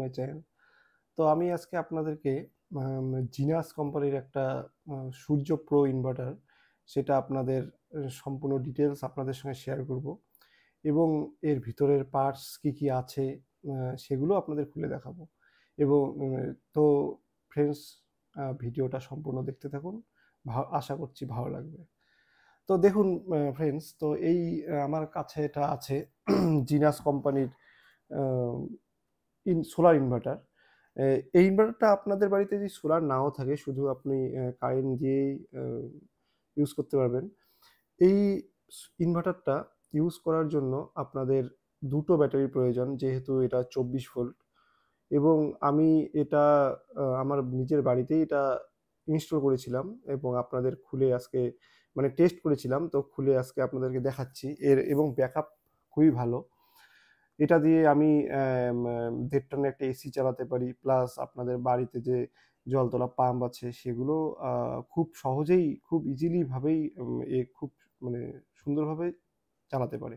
My channel. তো আমি আজকে আপনাদেরকে জিনাস কোম্পানির একটা সূর্য প্রো ইনভার্টার, সেটা আপনাদের সম্পূর্ণ ডিটেলস আপনাদের সঙ্গে শেয়ার করব এবং এর ভিতরের পার্টস কি কি আছে সেগুলো আপনাদের খুলে দেখাবো। এবং তো ফ্রেন্ডস, ভিডিওটা সম্পূর্ণ দেখতে থাকুন, আশা করছি ভালো লাগবে। তো দেখুন ফ্রেন্ডস, তো এই আমার কাছে এটা আছে জিনাস কোম্পানির সোলার ইনভার্টার। এই ইনভার্টারটা আপনাদের বাড়িতে যদি সোলার নাও থাকে, শুধু আপনি কারেন্ট দিয়েই ইউজ করতে পারবেন। এই ইনভার্টারটা ইউজ করার জন্য আপনাদের দুটো ব্যাটারির প্রয়োজন, যেহেতু এটা 24 ভোল্ট। এবং আমি এটা আমার নিজের বাড়িতেই এটা ইনস্টল করেছিলাম এবং আপনাদের খুলে আজকে মানে টেস্ট করেছিলাম, তো খুলে আজকে আপনাদেরকে দেখাচ্ছি এবং ব্যাকআপ খুবই ভালো। এটা দিয়ে আমি 1.5 টনের একটা এসি চালাতে পারি, প্লাস আপনাদের বাড়িতে যে জল তোলা পাম্প আছে সেগুলো খুব সহজেই, খুব ইজিলি ভাবেই খুব মানে সুন্দরভাবে চালাতে পারে।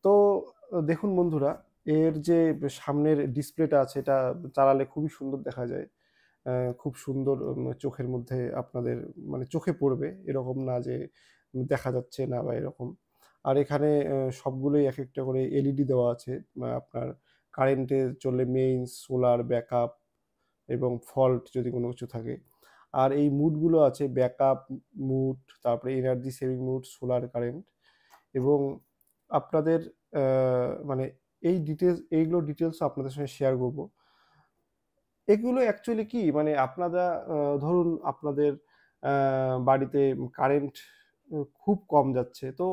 তো দেখুন বন্ধুরা, এর যে সামনের ডিসপ্লেটা আছে এটা চালালে খুবই সুন্দর দেখা যায়। খুব সুন্দর, চোখের মধ্যে আপনাদের মানে চোখে পড়বে, এরকম না যে দেখা যাচ্ছে না বা এরকম। আর এখানে সবগুলোই এক একটা করে এলইডি দেওয়া আছে। আপনার কারেন্টে চললে মেইনস, সোলার, ব্যাকআপ এবং ফল্ট যদি কোনো কিছু থাকে। আর এই মুডগুলো আছে ব্যাকআপ মুড, তারপরে energy saving mood, solar current. এবং আপনাদের মানে এইগুলো ডিটেলসও আপনাদের সঙ্গে শেয়ার করব। এগুলো অ্যাকচুয়ালি কি মানে আপনারা ধরুন আপনাদের বাড়িতে কারেন্ট খুব কম যাচ্ছে, তো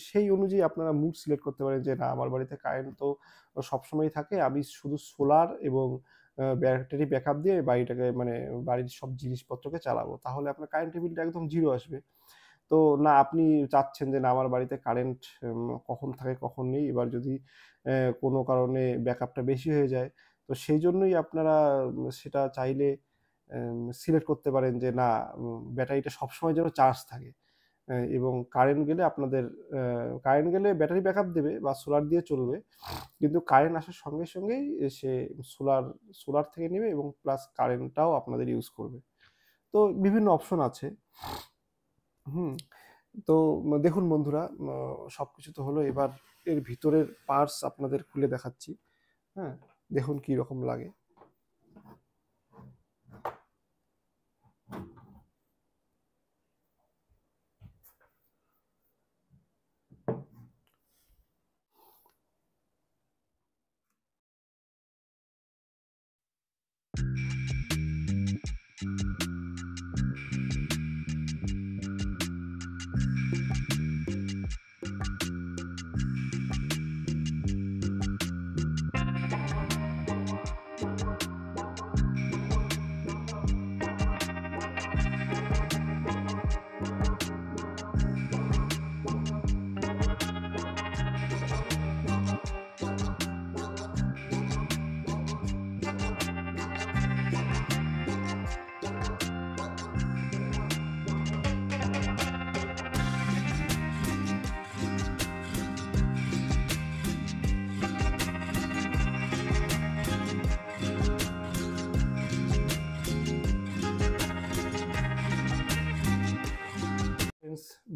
সেই অনুযায়ী আপনারা মুড সিলেক্ট করতে পারেন যে না, আমার বাড়িতে কারেন্ট তো সবসময় থাকে, আমি শুধু সোলার এবং ব্যাটারি ব্যাকআপ দিয়ে বাড়িটাকে মানে বাড়ির সব জিনিসপত্রকে চালাবো, তাহলে আপনার কারেন্টের বিলটা একদম জিরো আসবে। তো না, আপনি চাচ্ছেন যে না, আমার বাড়িতে কারেন্ট কখন থাকে কখন নেই, এবার যদি কোনো কারণে ব্যাকআপটা বেশি হয়ে যায়, তো সেই জন্যই আপনারা সেটা চাইলে সিলেক্ট করতে পারেন যে না, ব্যাটারিটা সবসময় যেন চার্জ থাকে। এবং কারেন্ট গেলে ব্যাটারি ব্যাকআপ দেবে বা সোলার দিয়ে চলবে, কিন্তু কারেন্ট আসার সঙ্গে সঙ্গেই সে সোলার থেকে নেবে এবং প্লাস কারেন্টটাও আপনাদের ইউজ করবে। তো বিভিন্ন অপশন আছে। হুম। তো দেখুন বন্ধুরা, সবকিছু তো হলো, এবার এর ভিতরের পার্টস আপনাদের খুলে দেখাচ্ছি। হ্যাঁ, দেখুন কি রকম লাগে।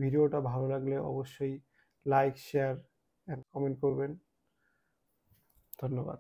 ভিডিওটা ভালো লাগলে অবশ্যই লাইক, শেয়ার অ্যান্ড কমেন্ট করবেন। ধন্যবাদ।